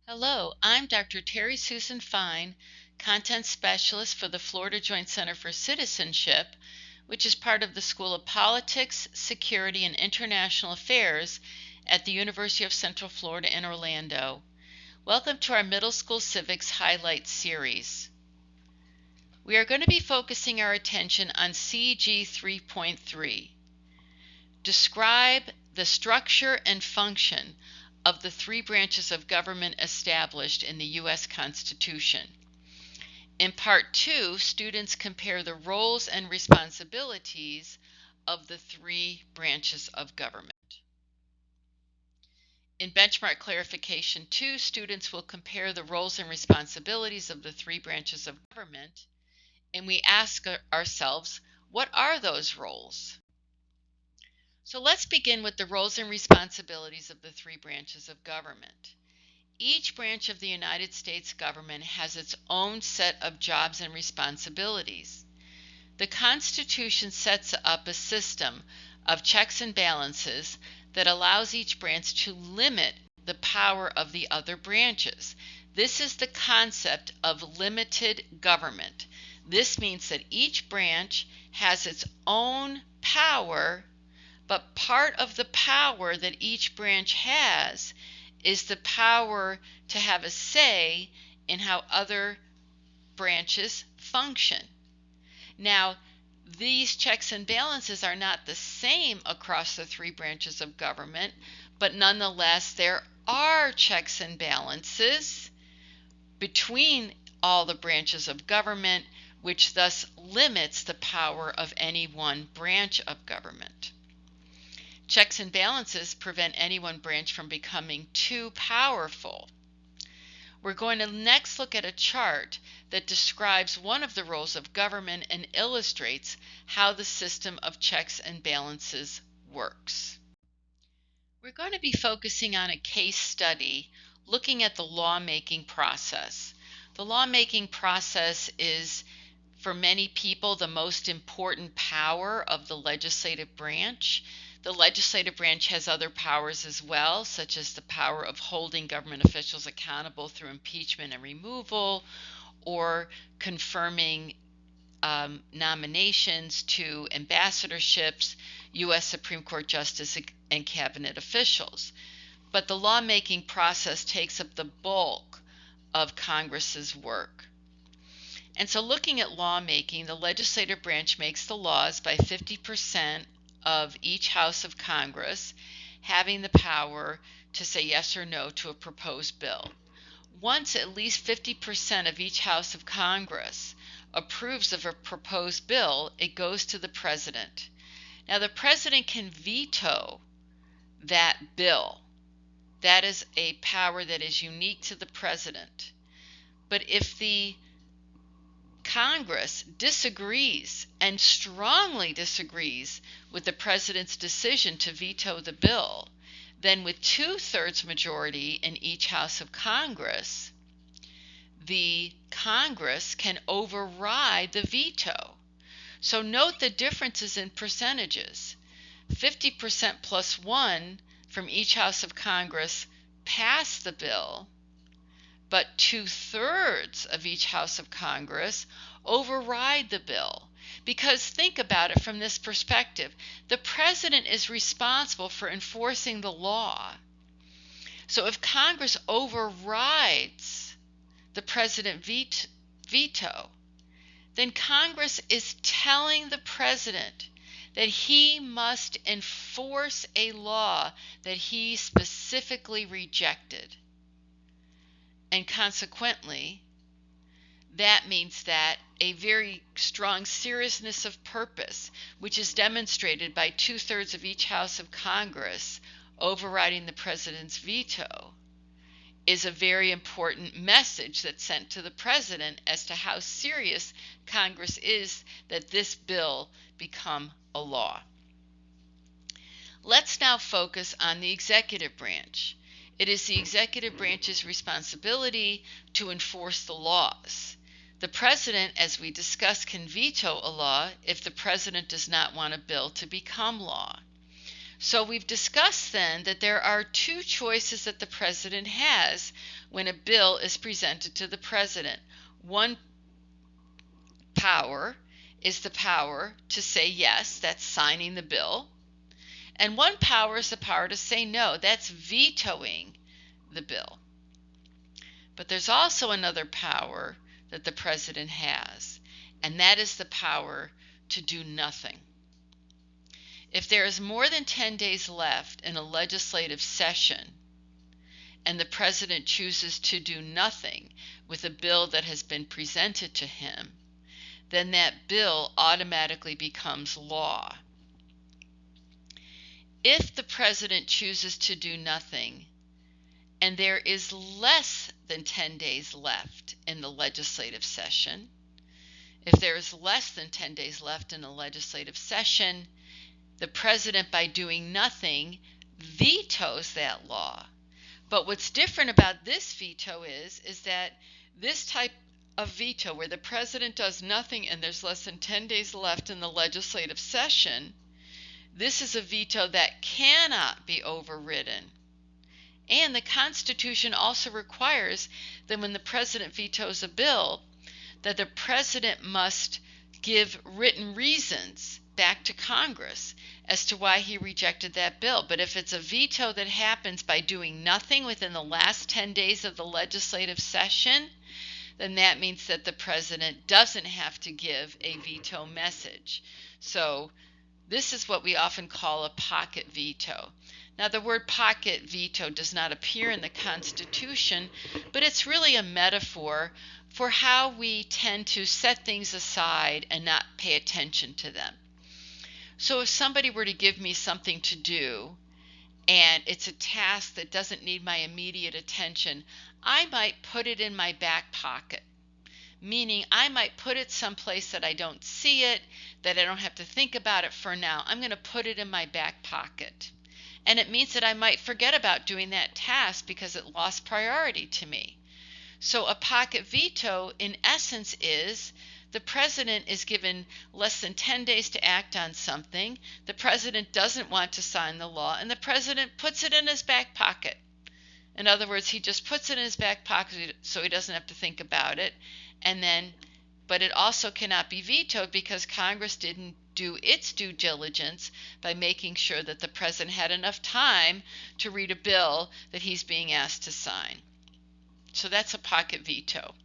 Hello, I'm Dr. Terry Susan Fine, Content Specialist for the Florida Joint Center for Citizenship, which is part of the School of Politics, Security, and International Affairs at the University of Central Florida in Orlando. Welcome to our Middle School Civics Highlight Series. We are going to be focusing our attention on CG 3.3. Describe the structure and function of the three branches of government established in the U.S. Constitution. In Part 2, students compare the roles and responsibilities of the three branches of government. In Benchmark Clarification 2, students will compare the roles and responsibilities of the three branches of government, and we ask ourselves, what are those roles? So let's begin with the roles and responsibilities of the three branches of government. Each branch of the United States government has its own set of jobs and responsibilities. The Constitution sets up a system of checks and balances that allows each branch to limit the power of the other branches. This is the concept of limited government. This means that each branch has its own power, but part of the power that each branch has is the power to have a say in how other branches function. Now, these checks and balances are not the same across the three branches of government, but nonetheless, there are checks and balances between all the branches of government, which thus limits the power of any one branch of government. Checks and balances prevent any one branch from becoming too powerful. We're going to next look at a chart that describes one of the roles of government and illustrates how the system of checks and balances works. We're going to be focusing on a case study looking at the lawmaking process. The lawmaking process is, for many people, the most important power of the legislative branch. The legislative branch has other powers as well, such as the power of holding government officials accountable through impeachment and removal, or confirming nominations to ambassadorships, U.S. Supreme Court justice, and cabinet officials. But the lawmaking process takes up the bulk of Congress's work. And so looking at lawmaking, the legislative branch makes the laws by 50% of each House of Congress having the power to say yes or no to a proposed bill. Once at least 50% of each House of Congress approves of a proposed bill, it goes to the president. Now, the president can veto that bill. That is a power that is unique to the president. But if the Congress disagrees and strongly disagrees with the president's decision to veto the bill, then with 2/3 majority in each House of Congress, the Congress can override the veto. So note the differences in percentages. 50% plus 1 from each House of Congress pass the bill, but 2/3 of each House of Congress override the bill. Because think about it from this perspective. The president is responsible for enforcing the law. So if Congress overrides the president veto, then Congress is telling the president that he must enforce a law that he specifically rejected. And consequently, that means that a very strong seriousness of purpose, which is demonstrated by 2/3 of each House of Congress overriding the president's veto, is a very important message that's sent to the president as to how serious Congress is that this bill become a law. Let's now focus on the executive branch. It is the executive branch's responsibility to enforce the laws. The president, as we discussed, can veto a law if the president does not want a bill to become law. So we've discussed then that there are two choices that the president has when a bill is presented to the president. One power is the power to say yes, that's signing the bill. And one power is the power to say no, that's vetoing the bill. But there's also another power that the president has, and that is the power to do nothing. If there is more than 10 days left in a legislative session and the president chooses to do nothing with a bill that has been presented to him, then that bill automatically becomes law. If the president chooses to do nothing and there is less than 10 days left in the legislative session, if there is less than 10 days left in the legislative session, the president, by doing nothing, vetoes that law. But what's different about this veto is that this type of veto, where the president does nothing and there's less than 10 days left in the legislative session, this is a veto that cannot be overridden. And the Constitution also requires that when the president vetoes a bill, that the president must give written reasons back to Congress as to why he rejected that bill. But if it's a veto that happens by doing nothing within the last 10 days of the legislative session, then that means that the president doesn't have to give a veto message. So this is what we often call a pocket veto. Now, the word pocket veto does not appear in the Constitution, but it's really a metaphor for how we tend to set things aside and not pay attention to them. So if somebody were to give me something to do, and it's a task that doesn't need my immediate attention, I might put it in my back pocket. Meaning I might put it someplace that I don't see it, that I don't have to think about it for now. I'm going to put it in my back pocket. And it means that I might forget about doing that task because it lost priority to me. So a pocket veto, in essence, is the president is given less than 10 days to act on something. The president doesn't want to sign the law, and the president puts it in his back pocket. In other words, he just puts it in his back pocket so he doesn't have to think about it. But it also cannot be vetoed because Congress didn't do its due diligence by making sure that the president had enough time to read a bill that he's being asked to sign. So that's a pocket veto.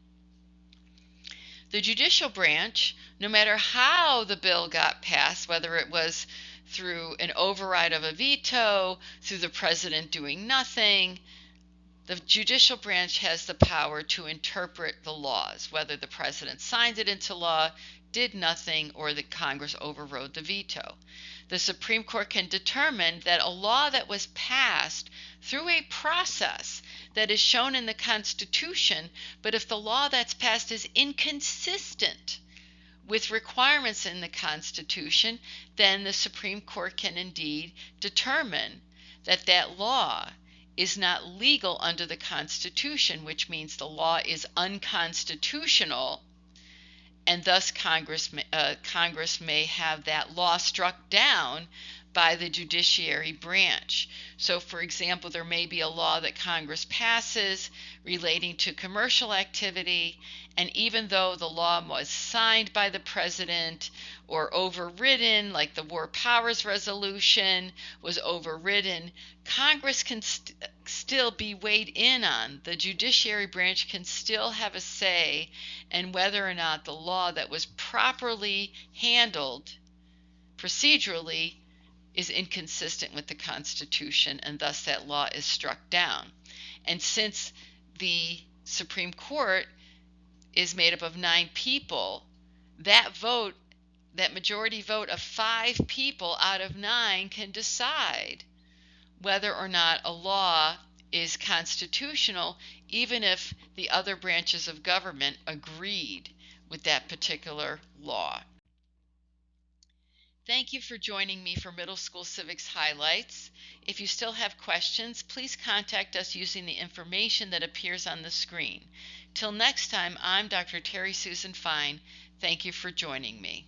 The judicial branch, no matter how the bill got passed, whether it was through an override of a veto, through the president doing nothing, the judicial branch has the power to interpret the laws, whether the president signed it into law, did nothing, or that Congress overrode the veto. The Supreme Court can determine that a law that was passed through a process that is shown in the Constitution, but if the law that's passed is inconsistent with requirements in the Constitution, then the Supreme Court can indeed determine that that law is not legal under the Constitution, which means the law is unconstitutional, and thus Congress may have that law struck down by the judiciary branch. So, for example, there may be a law that Congress passes relating to commercial activity, and even though the law was signed by the president or overridden, like the War Powers Resolution was overridden, Congress can still be weighed in on. The judiciary branch can still have a say in whether or not the law that was properly handled procedurally is inconsistent with the Constitution, and thus that law is struck down. And since the Supreme Court is made up of 9 people, that vote, that majority vote of 5 people out of 9 can decide whether or not a law is constitutional, even if the other branches of government agreed with that particular law. Thank you for joining me for Middle School Civics Highlights. If you still have questions, please contact us using the information that appears on the screen. Till next time, I'm Dr. Terry Susan Fine. Thank you for joining me.